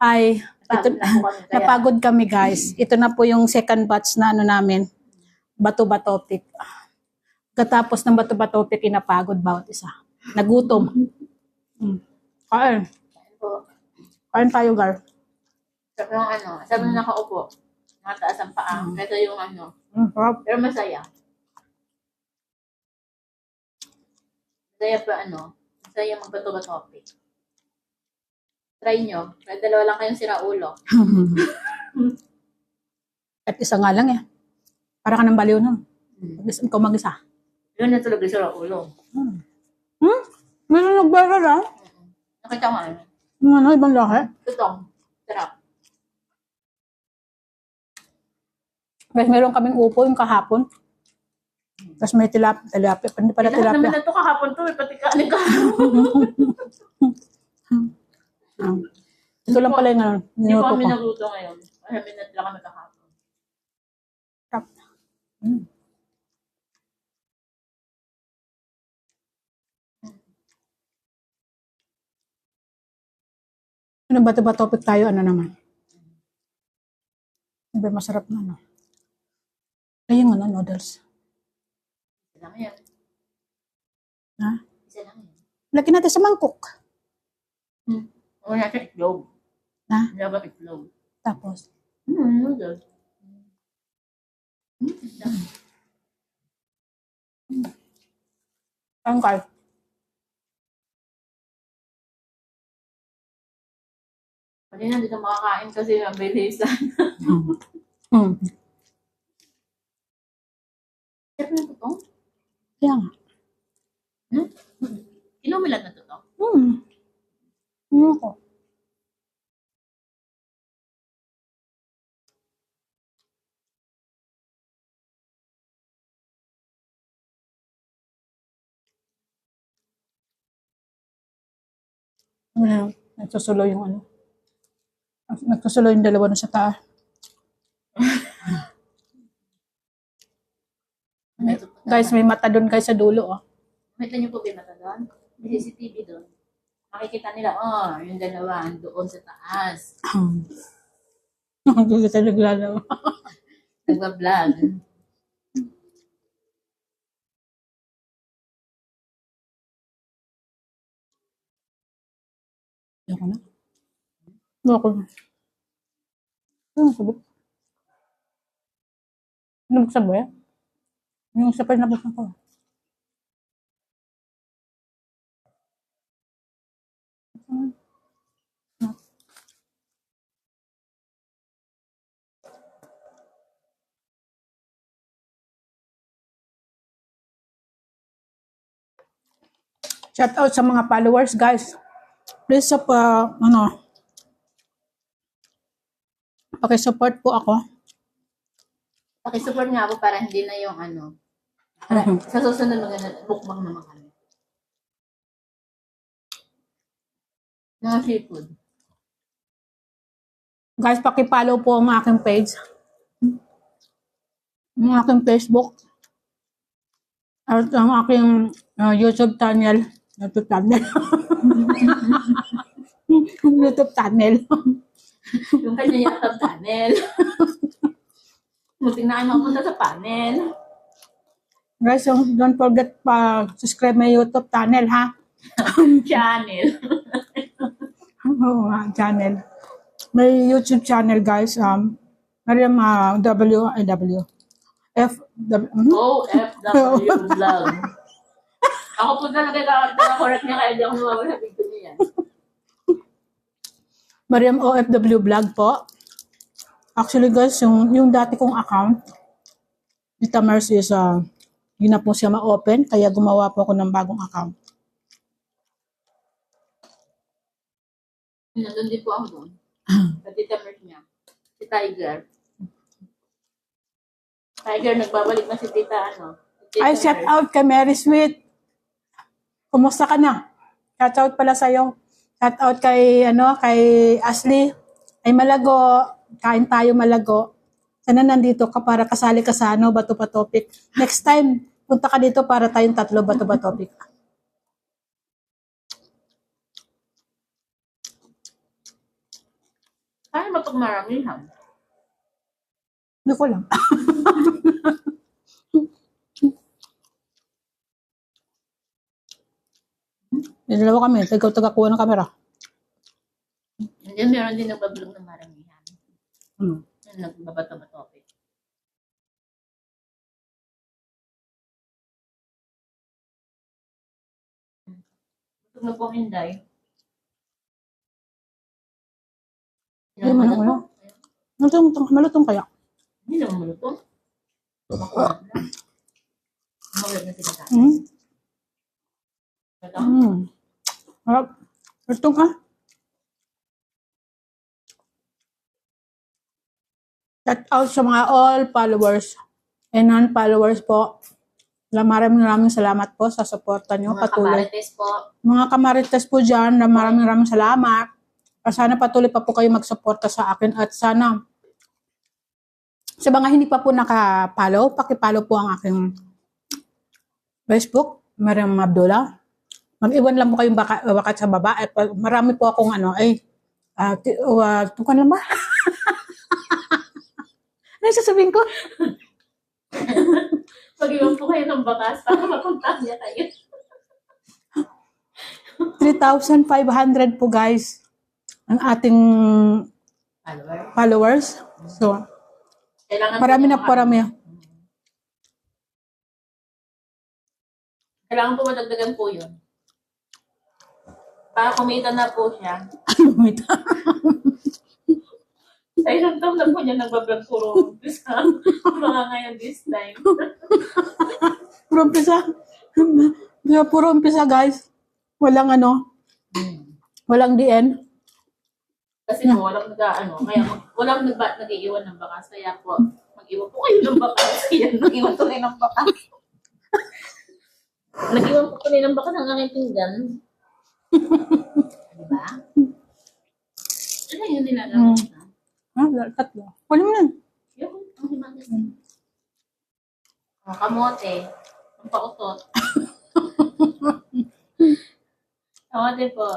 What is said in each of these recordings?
Ay, ito, napagod kami guys. Ito na po yung second batch na ano namin, bato-batopic. Katapos ng bato-batopic, inapagod bawat isa. Nagutom. Kain. Kain tayo, girl. Sabi yung ano, sabi yung nakaupo, nakataas ang paa, kaya yung ano, pero masaya. Masaya pa ano, masaya magbato-batopic. Try nyo, kahit dalawa lang kayong siraulo. At isa nga lang eh. Para ka ng baliw nun. Ikaw mag-isa. Yun na talaga siraulo. Meron nagbaral ah. Nakita mo ano? Ano, ibang lahi. Tutong, sarap. Guys, meron kaming upo yung kahapon. Tapos may tilapia. Hindi pala Lahat naman tilapia. na ito kahapon to, pati kanin kahapon. Ito lang pala yung ano, Hindi po niluto kami ko. nagluto ngayon. Kaya minat lang kami kahapon. Sarap. Ano ba topic tayo? Ano naman? Ano ba masarap na ano? Ay, yung ano, noodles. Isa lang yan. Ha? Isa lang yan. Lagyan natin sa mangkok. O nasa itlog. Ha? Laban itlog. Tapos, Noodles. ang kahit. Pwede na dito makakain kasi mabilisan. Sarap na ito. Kaya nga. Inumilan na ito. Ano ko? Nagsusulo yung ano. Nagsusulo yung dalawa na sa taas. Guys, may mata doon guys sa dulo. Oh. Makita niyo po ba yung mata doon? May CCTV doon. Makikita nila, yung dalawa, doon sa taas. Hindi kita naglalawa. Nagbablog. Ayoko na. Ayoko na. Ano sabi? Ano sabi? Yung sapay na buksan ko. Shout out sa mga followers, guys. Please paki-support po ako. Pakisupport nga ako para hindi na yung ano. Para, sa susunod mukbang naman kami. Mga seafood. Guys, paki-follow po ang aking page. Ang aking Facebook. At ang aking YouTube channel. YouTube channel. YouTube channel. Yung kanya yung panel. Muting na kayo mapunta sa panel. Guys, don't forget subscribe my YouTube channel, ha? Channel. Oo, channel. May YouTube channel, guys. Mariam OFW vlog. Ako po talaga correct niya kaya di ako lumabas sa video niya. Mariam OFW vlog po. Actually, guys, yung dati kong account, Tita Mercy is, yun na po siya ma-open, kaya gumawa po ako ng bagong account. Nandun din po ako doon. Sa Tita Mercy niya. Si Tiger. Tiger, nagbabalik na si Tita, Tita Ay, shout out kay Mary Sweet. Kumusta ka na? Shout out pala sa'yo. Shout out kay Ashley. Ay, Malago. Kain tayo, Malago. Sana nandito ka para kasali ka sa bato-batopic. Next time, punta ka dito para tayong tatlo bato-batopic. ba pag maramihan? Hindi ko lang. Dalawa kami. Ikaw taga-kuha ng kamera. And then meron din nagbablog ng maramihan. Hmm. Yung nagbabato-bato. Gusto mo pong Inday? Hindi man ako. Malutong kaya. Hindi naman malutong. Makuha na. Mawag na sila tayo. Hmm. Ito? Harap. Malutong ka. Shout out sa mga all followers and non-followers po. Maraming salamat po sa suporta nyo. Mga Patuloy. kamarites po. Mga kamarites po dyan, maraming salamat. At sana patuloy pa po kayo magsuporta sa akin. At sana, sa mga hindi pa po nakapollow, pakipollow po ang aking Facebook, Mariam Abdullah. Mag-iwan lang po kayong wakat sa baba. At marami po akong tukan lang ba? Ano yung sasabihin ko? Pag-iwan po kayo ng bakas para mapunta niya kayo. 3,500 po guys ang ating followers. So, Kailangan marami po na niya parami. Kailangan po madagdagan po yun. Para kumita na po siya. Sa isang taon na po niya nagbablog puro umpisa. Mga ngayon this time. Puro umpisa. Puro umpisa guys. Walang walang DN. Kasi po, walang walang nag-iiwan ng bakas. Kaya po, mag-iwan po kayo ng bakas. Kaya nag-iwan tuloy ng bakas. Nag-iwan po tuloy ng bakas ang aking pinggan. Diba? Ano yun nilagamit na? Tatlo. Wala mo yan. Yung, ang himagas. Kamote. Ang pautot. Kamote po.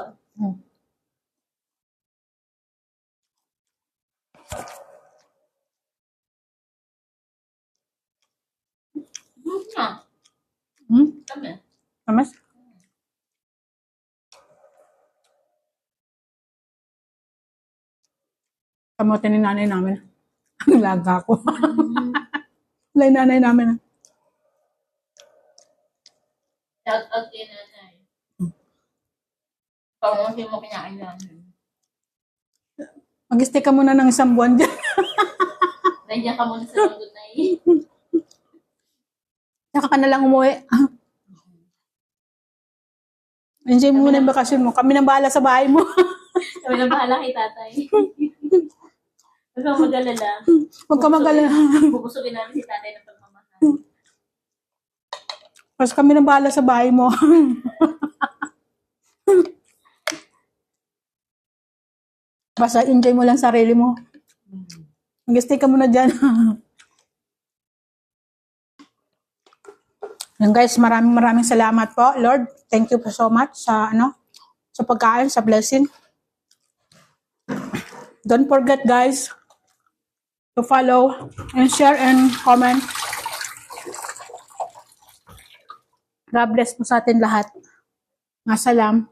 Kami. Tamas? Kamote ni nanay namin. Ang laga ko. Wala yung nanay namin. Shout out kay nanay. Kamote mo kinain namin. Mag-stay ka muna ng isang buwan dyan. Nandiyan ka muna sa lungod na Saka ka na lang umuwi. Enjoy mo muna yung bakasyon mo. Kami nang bahala sa bahay mo. Kami na bahala kay tatay. Huwag kang mag-alala. Huwag ka mag-alala. Bubusugin namin si tatay ng pagmamahal. Kasi kami nang bahala sa bahay mo. Basta enjoy mo lang sarili mo. Mag-stay ka muna dyan. Yan guys, maraming salamat po. Lord, thank you so much sa sa pagkain, sa blessing. Don't forget guys to follow and share and comment. God bless po sa atin lahat. Masalam.